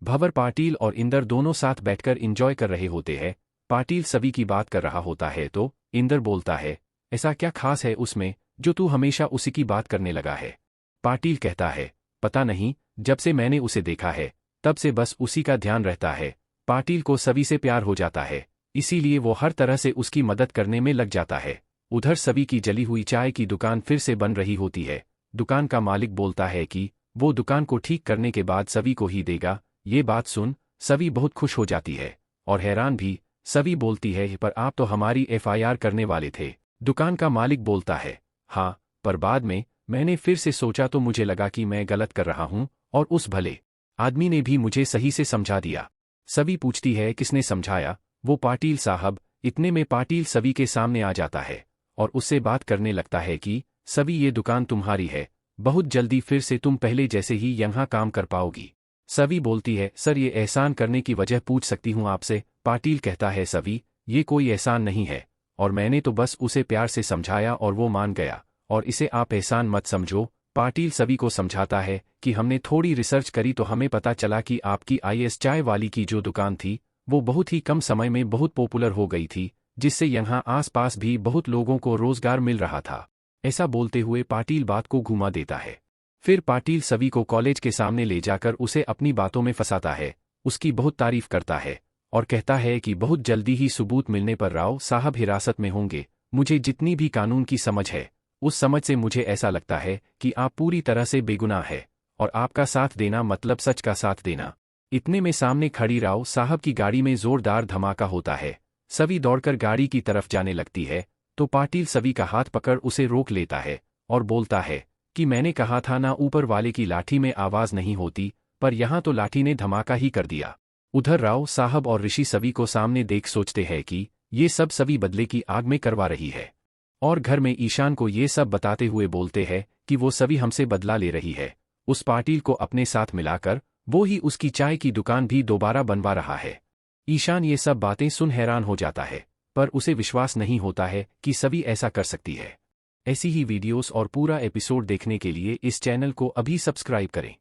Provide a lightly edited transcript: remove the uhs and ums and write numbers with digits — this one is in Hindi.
भंवर पाटिल और इंदर दोनों साथ बैठकर एंजॉय कर रहे होते हैं। पाटिल सभी की बात कर रहा होता है तो इंदर बोलता है, ऐसा क्या खास है उसमें जो तू हमेशा उसी की बात करने लगा है? पाटिल कहता है, पता नहीं, जब से मैंने उसे देखा है तब से बस उसी का ध्यान रहता है। पाटिल को सभी से प्यार हो जाता है, इसीलिए वो हर तरह से उसकी मदद करने में लग जाता है। उधर सभी की जली हुई चाय की दुकान फिर से बन रही होती है। दुकान का मालिक बोलता है कि वो दुकान को ठीक करने के बाद सभी को ही देगा। ये बात सुन सभी बहुत खुश हो जाती है और हैरान भी। सभी बोलती है, पर आप तो हमारी एफआईआर करने वाले थे। दुकान का मालिक बोलता है, हाँ, पर बाद में मैंने फिर से सोचा तो मुझे लगा कि मैं गलत कर रहा हूँ और उस भले आदमी ने भी मुझे सही से समझा दिया। सभी पूछती है, किसने समझाया? वो पाटिल साहब। इतने में पाटिल सभी के सामने आ जाता है और उससे बात करने लगता है कि सभी, ये दुकान तुम्हारी है, बहुत जल्दी फिर से तुम पहले जैसे ही यहाँ काम कर पाओगी। सभी बोलती है, सर ये एहसान करने की वजह पूछ सकती हूँ आपसे? पाटिल कहता है, सभी, ये कोई एहसान नहीं है और मैंने तो बस उसे प्यार से समझाया और वो मान गया, और इसे आप एहसान मत समझो। पाटिल सभी को समझाता है कि हमने थोड़ी रिसर्च करी तो हमें पता चला कि आपकी आईएस चाय वाली की जो दुकान थी वो बहुत ही कम समय में बहुत पॉपुलर हो गई थी, जिससे यहाँ आसपास भी बहुत लोगों को रोजगार मिल रहा था। ऐसा बोलते हुए पाटिल बात को घुमा देता है। फिर पाटिल सभी को कॉलेज के सामने ले जाकर उसे अपनी बातों में फंसाता है, उसकी बहुत तारीफ करता है और कहता है कि बहुत जल्दी ही सबूत मिलने पर राव साहब हिरासत में होंगे। मुझे जितनी भी कानून की समझ है उस समझ से मुझे ऐसा लगता है कि आप पूरी तरह से बेगुनाह है और आपका साथ देना मतलब सच का साथ देना। इतने में सामने खड़ी राव साहब की गाड़ी में जोरदार धमाका होता है। सभी दौड़कर गाड़ी की तरफ जाने लगती है तो पाटिल सभी का हाथ पकड़ उसे रोक लेता है और बोलता है कि मैंने कहा था ना, ऊपर वाले की लाठी में आवाज नहीं होती, पर यहाँ तो लाठी ने धमाका ही कर दिया। उधर राव साहब और ऋषि सभी को सामने देख सोचते हैं कि ये सब सभी बदले की आग में करवा रही है, और घर में ईशान को ये सब बताते हुए बोलते हैं कि वो सभी हमसे बदला ले रही है। उस पाटिल को अपने साथ मिलाकर वो ही उसकी चाय की दुकान भी दोबारा बनवा रहा है। ईशान ये सब बातें सुन हैरान हो जाता है, पर उसे विश्वास नहीं होता है कि सभी ऐसा कर सकती है। ऐसी ही वीडियोस और पूरा एपिसोड देखने के लिए इस चैनल को अभी सब्सक्राइब करें।